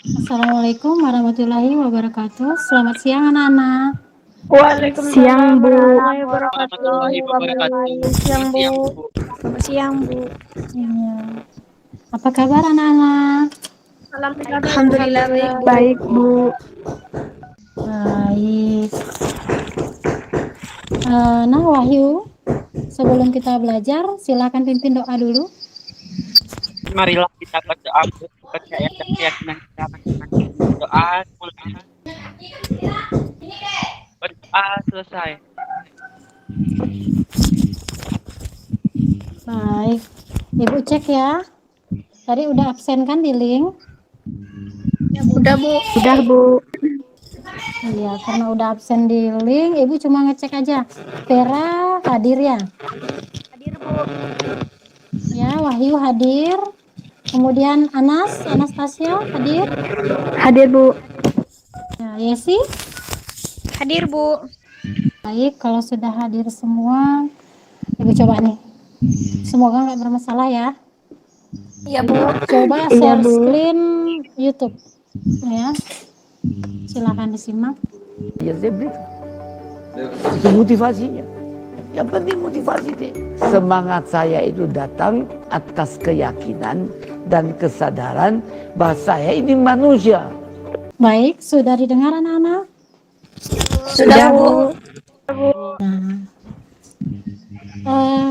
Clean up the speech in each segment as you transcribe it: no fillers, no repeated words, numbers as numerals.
Assalamualaikum warahmatullahi wabarakatuh. Selamat siang anak-anak. Siang, Waalaikumsalam Bu. warahmatullahi Warahmatullahi wabarakatuh, Kak Bu. wabarakatuh. Siang, Bu. Siang, Bu. Selamat siang, Bu. Iya. Apa kabar anak-anak? Alhamdulillah baik, Alhamdulillah Bu. baik, Bu. Baik. Nah Wahyu, sebelum kita belajar, silakan pimpin doa dulu. Marilah kita berdoa untuk percaya dan keyakinan kita masing-masing. Doa mulai. Berdoa selesai. Baik. Ibu cek ya. Tadi udah absen kan di link? Udah, Bu. Udah, Bu. Iya, karena udah absen di link, Ibu cuma ngecek aja. Vera hadir ya? Hadir, Bu. Ya, Wahyu hadir. Kemudian Anastasia hadir. Hadir, Bu. Nah, Yesi. Hadir, Bu. Baik, kalau sudah hadir semua, Ibu coba nih. Semoga nggak bermasalah ya. Iya, Bu. Coba Iya, share Bu. screen YouTube. Ya, silakan disimak. Ya saya beri itu motivasinya. Yang penting motivasi deh. Semangat saya itu datang atas keyakinan dan kesadaran bahwa saya ini manusia. Baik, sudah didengar anak-anak? Sudah, Bu.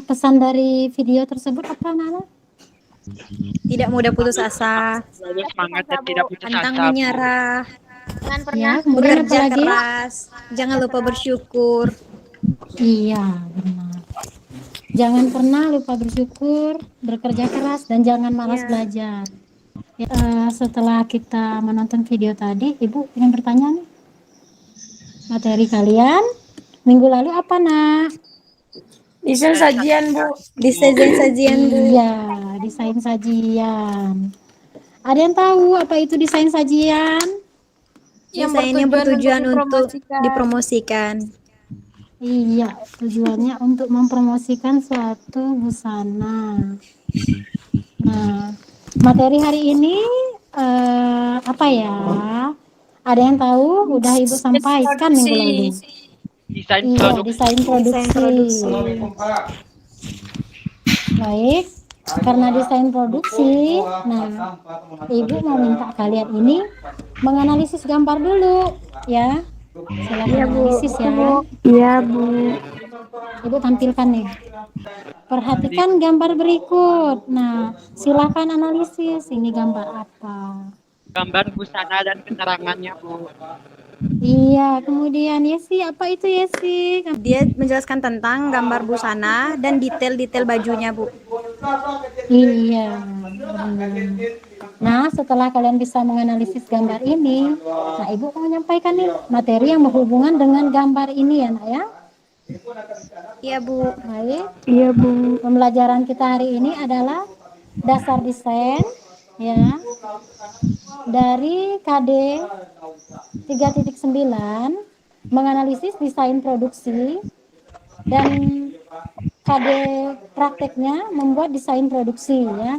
Pesan dari video tersebut apa anak-anak? Tidak mudah putus asa, Selalu semangat dan tidak putus pantang asa. Bu. menyerah, Jangan Ya, pernah kemudian apa bekerja lagi? keras, jangan lupa bersyukur. Iya, benar. Jangan pernah lupa bersyukur, bekerja keras, dan jangan malas Iya. belajar. Ya, setelah kita menonton video tadi, Ibu ingin bertanya nih, materi kalian minggu lalu apa nak? desain sajian, Bu. Desain sajian, Bu. Iya, desain sajian. Ada yang tahu apa itu desain sajian? Desain yang bertujuan untuk dipromosikan. Iya, tujuannya untuk mempromosikan suatu busana. Nah, materi hari ini apa ya? Ada yang tahu? Udah Ibu sampaikan minggu lalu. Desain Iya, produk. desain produksi. produksi. Baik, karena desain produksi, nah Ibu mau minta kalian ini menganalisis gambar dulu, ya. Silakan analisis ya. Iya, Bu. Ibu tampilkan nih. Perhatikan gambar berikut. Nah, silakan analisis. Ini gambar apa? Gambar busana dan keterangannya, Bu. Iya, kemudian Yesi, apa itu Yesi? Dia menjelaskan tentang gambar busana dan detail-detail bajunya, Bu. Iya, benar. Nah, setelah kalian bisa menganalisis gambar ini, nah Ibu mau menyampaikan nih materi yang berhubungan dengan gambar ini ya, Nak ya. Iya, Bu. Baik, Iya, Bu. pembelajaran kita hari ini adalah dasar desain ya dari KD 3.9 menganalisis desain produksi dan KD prakteknya membuat desain produksi ya.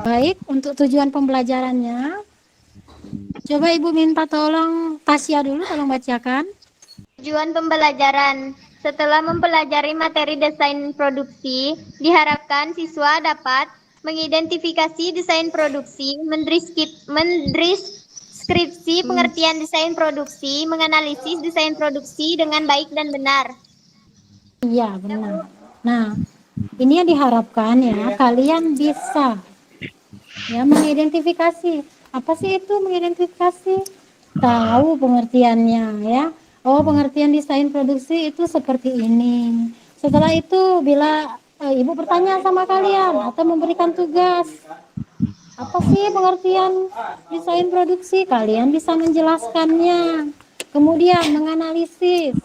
Baik, untuk tujuan pembelajarannya coba Ibu minta tolong Tasya dulu tolong bacakan. Tujuan pembelajaran. Setelah mempelajari materi desain produksi, diharapkan siswa dapat mengidentifikasi desain produksi, mendeskripsi pengertian desain produksi, menganalisis desain produksi dengan baik dan benar. Iya, benar. Nah, ini yang diharapkan ya, kalian bisa ya mengidentifikasi. Apa sih itu mengidentifikasi? Tahu pengertiannya ya. Oh, pengertian desain produksi itu seperti ini. Setelah itu bila Ibu bertanya sama kalian atau memberikan tugas, apa sih pengertian desain produksi? Kalian bisa menjelaskannya. Kemudian menganalisis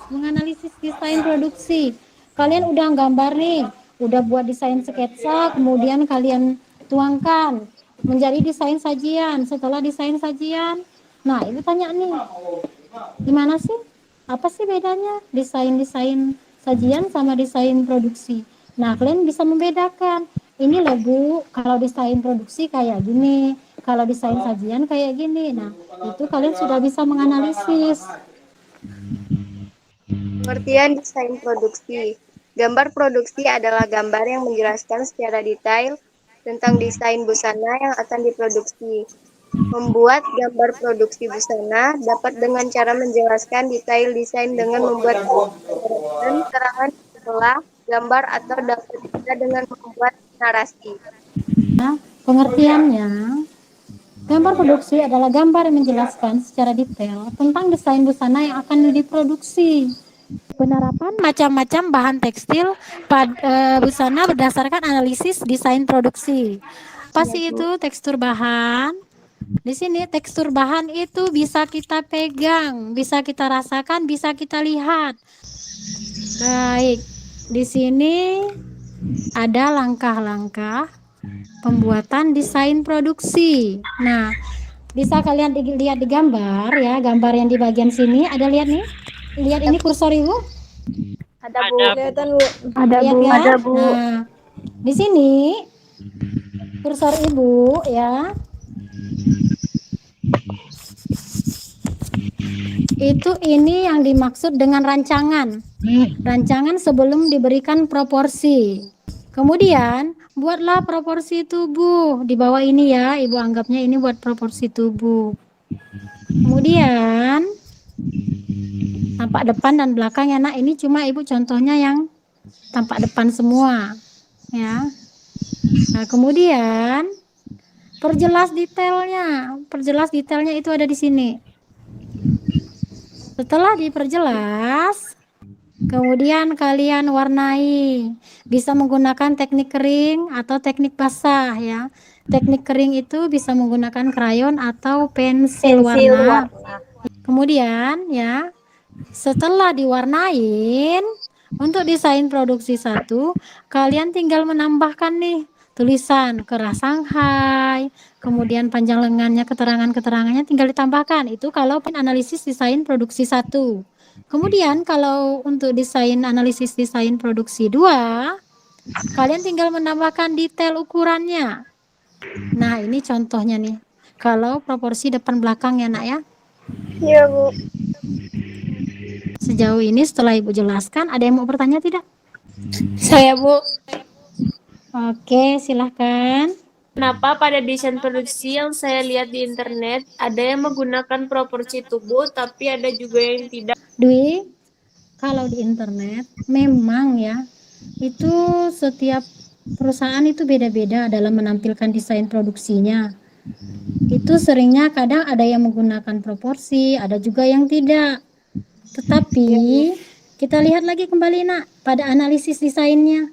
desain produksi. Kalian udah gambar nih, udah buat desain sketsa, kemudian kalian tuangkan menjadi desain sajian. Setelah desain sajian, nah Ibu tanya nih, gimana sih? Apa sih bedanya desain sajian sama desain produksi? Nah, kalian bisa membedakan. Ini loh Bu, kalau desain produksi kayak gini, Kalau desain sajian kayak gini. Nah, itu kalian sudah bisa menganalisis. Pengertian desain produksi. Gambar produksi adalah gambar yang menjelaskan secara detail tentang desain busana yang akan diproduksi. Membuat gambar produksi busana dapat dengan cara menjelaskan detail desain dengan membuat keterangan setelah gambar atau dapat juga dengan membuat narasi. Nah, pengertiannya, gambar produksi adalah gambar yang menjelaskan secara detail tentang desain busana yang akan diproduksi. Penerapan macam-macam bahan tekstil busana berdasarkan analisis desain produksi. Apa sih itu tekstur bahan? Di sini tekstur bahan itu bisa kita pegang, bisa kita rasakan, bisa kita lihat. Baik, di sini ada langkah-langkah pembuatan desain produksi. Nah, bisa kalian lihat di gambar ya, gambar yang di bagian sini ada, lihat nih. Lihat ini kursor Ibu. Ada Bu. Kelihatan Bu. Ada Bu. ya? Ada Bu. Nah, di sini kursor Ibu ya. Itu ini yang dimaksud dengan rancangan. Rancangan sebelum diberikan proporsi. Kemudian buatlah proporsi tubuh di bawah ini ya. Ibu anggapnya ini buat proporsi tubuh. Kemudian tampak depan dan belakang ya nak. Ini cuma ibu contohnya yang tampak depan semua ya. Nah kemudian perjelas detailnya. Perjelas detailnya itu ada di sini. Setelah diperjelas, kemudian kalian warnai. Bisa menggunakan teknik kering atau teknik basah ya. Teknik kering itu bisa menggunakan krayon atau pensil warna. Kemudian ya, setelah diwarnain, untuk desain produksi 1, kalian tinggal menambahkan nih tulisan kerah Shanghai, kemudian panjang lengannya, keterangan-keterangannya tinggal ditambahkan. Itu kalau analisis desain produksi 1. Kemudian kalau untuk desain analisis desain produksi 2, kalian tinggal menambahkan detail ukurannya. Nah, ini contohnya nih. Kalau proporsi depan belakang ya, Nak ya. Iya, Bu. Sejauh ini setelah Ibu jelaskan, ada yang mau bertanya tidak? Saya Bu. Oke, silahkan. Kenapa pada desain produksi yang saya lihat di internet ada yang menggunakan proporsi tubuh tapi ada juga yang tidak? Dwi, kalau di internet memang ya, itu setiap perusahaan itu beda-beda dalam menampilkan desain produksinya. Itu seringnya kadang ada yang menggunakan proporsi, ada juga yang tidak. Tetapi kita lihat lagi kembali nak pada analisis desainnya.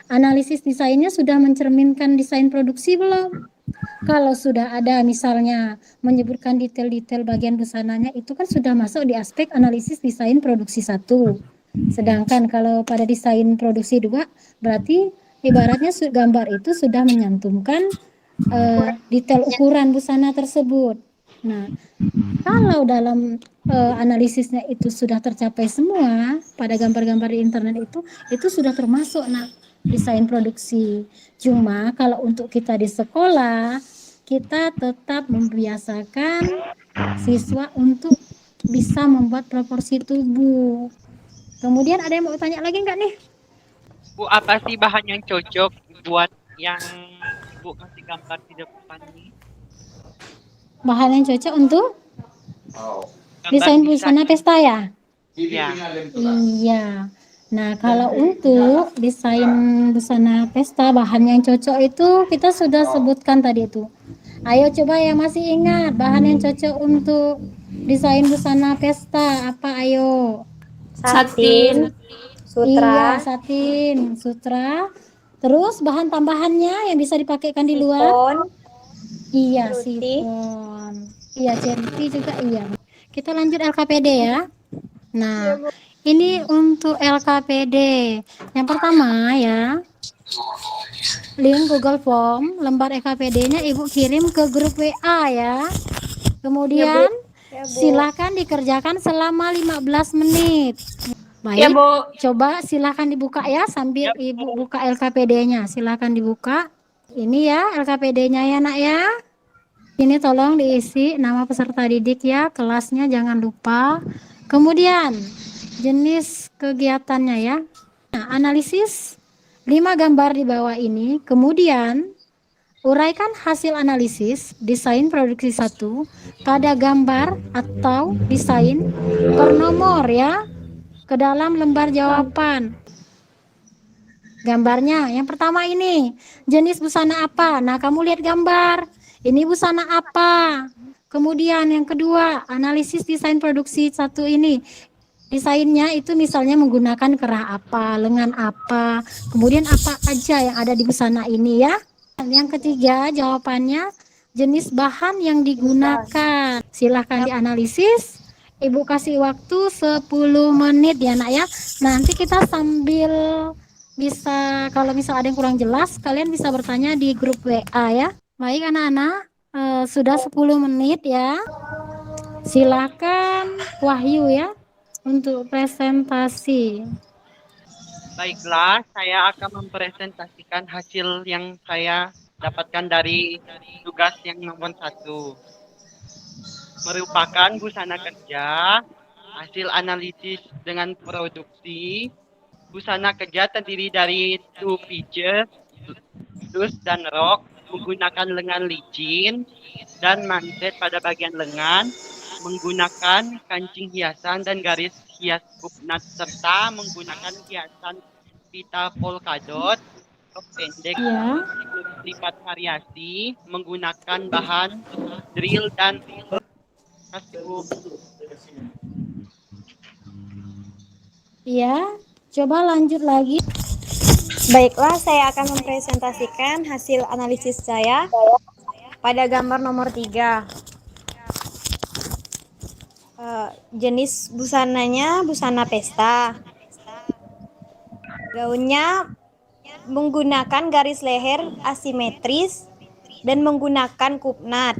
Analisis desainnya sudah mencerminkan desain produksi belum? Kalau sudah ada misalnya menyebutkan detail-detail bagian busananya, itu kan sudah masuk di aspek analisis desain produksi 1. Sedangkan kalau pada desain produksi 2, berarti ibaratnya gambar itu sudah menyantumkan detail ukuran busana tersebut. Nah, kalau dalam analisisnya itu sudah tercapai semua pada gambar-gambar di internet itu sudah termasuk nak desain produksi. Cuma kalau untuk kita di sekolah, kita tetap membiasakan siswa untuk bisa membuat proporsi tubuh. Kemudian ada yang mau tanya lagi nggak nih? Bu, apa sih bahan yang cocok buat yang Ibu kasih gambar di depan ini? Bahan yang cocok untuk desain busana pesta ya? Iya. Iya. Nah, kalau untuk desain busana pesta, bahan yang cocok itu kita sudah sebutkan tadi itu. Ayo coba yang masih ingat bahan yang cocok untuk desain busana pesta apa? Ayo. Satin, Iya, satin, sutra. Terus bahan tambahannya yang bisa dipakaikan di luar? Iya, sifon. Iya, certi juga iya. Kita lanjut LKPD ya. Nah, ini untuk LKPD. Yang pertama ya, link Google Form, lembar LKPD-nya Ibu kirim ke grup WA ya. Kemudian silakan dikerjakan selama 15 menit. Baik, Ya, Bu. coba silakan dibuka ya sambil Ibu buka LKPD-nya. Silakan dibuka. Ini ya LKPD-nya ya nak ya. Ini tolong diisi nama peserta didik ya, kelasnya jangan lupa. Kemudian jenis kegiatannya ya. Nah, analisis 5 gambar di bawah ini. Kemudian uraikan hasil analisis desain produksi 1 pada gambar atau desain per nomor ya ke dalam lembar jawaban. Gambarnya yang pertama ini jenis busana apa? Nah, kamu lihat gambar. Ini busana apa? Kemudian yang kedua, analisis desain produksi 1 ini. Desainnya itu misalnya menggunakan kerah apa, lengan apa, kemudian apa aja yang ada di busana ini ya. Dan yang ketiga, jawabannya jenis bahan yang digunakan. Silahkan dianalisis. Ibu kasih waktu 10 menit ya nak ya. Nanti kita sambil bisa, kalau misal ada yang kurang jelas, kalian bisa bertanya di grup WA ya. Baik anak-anak, sudah 10 menit ya. Silakan Wahyu ya untuk presentasi. Baiklah, saya akan mempresentasikan hasil yang saya dapatkan dari tugas yang nomor 1. Merupakan busana kerja, hasil analisis dengan produksi. Busana kerja terdiri dari 2 pieces, blus dan rok, menggunakan lengan licin dan manset pada bagian lengan, menggunakan kancing hiasan dan garis hias kupnat, serta menggunakan hiasan pita polkadot, rok pendek, Ya. lipat variasi, menggunakan bahan drill dan kasih. Ya, coba lanjut lagi. Baiklah, saya akan mempresentasikan hasil analisis saya pada gambar nomor 3. Jenis busananya busana pesta. Gaunnya menggunakan garis leher asimetris dan menggunakan kupnat.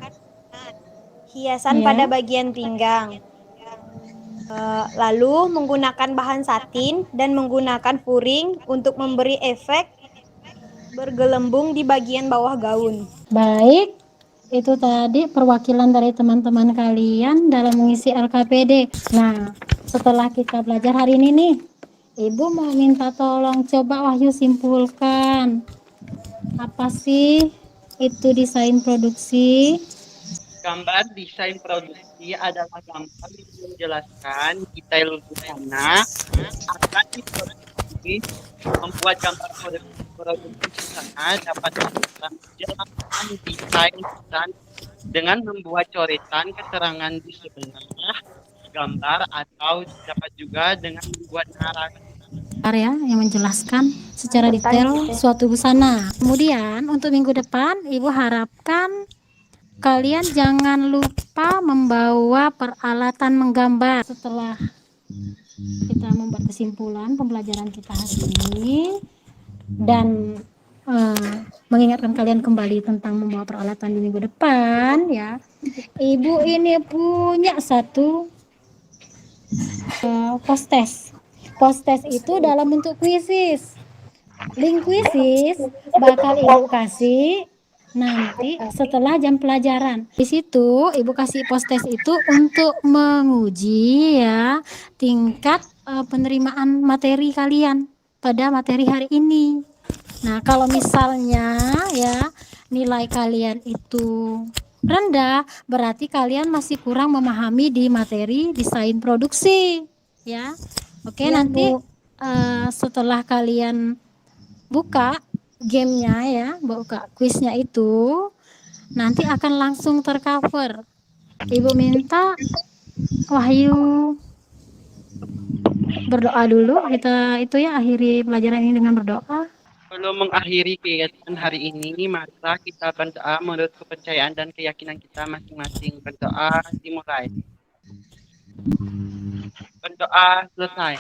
Hiasan Ya. pada bagian pinggang. Lalu menggunakan bahan satin dan menggunakan puring untuk memberi efek bergelembung di bagian bawah gaun. Baik, itu tadi perwakilan dari teman-teman kalian dalam mengisi LKPD. Nah, setelah kita belajar hari ini nih, Ibu mau minta tolong coba Wahyu simpulkan. Apa sih itu desain produksi? Gambar desain produksi adalah gambar yang menjelaskan detail busana akan diproduksi. Membuat gambar produksi busana dapat menjelaskan desain busana dengan membuat coretan keterangan di sebelah gambar, atau dapat juga dengan membuat narasi Ya, yang menjelaskan secara detail suatu busana. Kemudian untuk minggu depan Ibu harapkan kalian jangan lupa membawa peralatan menggambar. Setelah kita membuat kesimpulan pembelajaran kita hari ini dan mengingatkan kalian kembali tentang membawa peralatan di minggu depan ya. Ibu ini punya satu post-test. Post-test itu dalam bentuk kuisis. Link kuisis bakal Ibu kasih nanti setelah jam pelajaran. Di situ Ibu kasih post-test itu untuk menguji ya tingkat penerimaan materi kalian pada materi hari ini. Nah, kalau misalnya ya nilai kalian itu rendah, berarti kalian masih kurang memahami di materi desain produksi ya. Oke, Ya, nanti Bu. setelah kalian buka gamenya ya, buka kuisnya itu nanti akan langsung tercover. Ibu minta Wahyu berdoa dulu. Kita itu ya akhiri pelajaran ini dengan berdoa. Sebelum mengakhiri kegiatan hari ini, maka kita berdoa menurut kepercayaan dan keyakinan kita masing-masing. Berdoa dimulai. Berdoa selesai.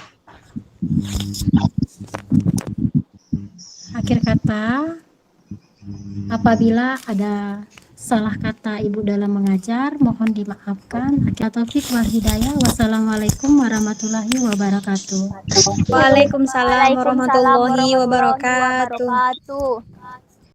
Akhir kata, apabila ada salah kata Ibu dalam mengajar, mohon dimaafkan. Taufik wal hidayah. Wassalamualaikum warahmatullahi wabarakatuh. Waalaikumsalam warahmatullahi wabarakatuh.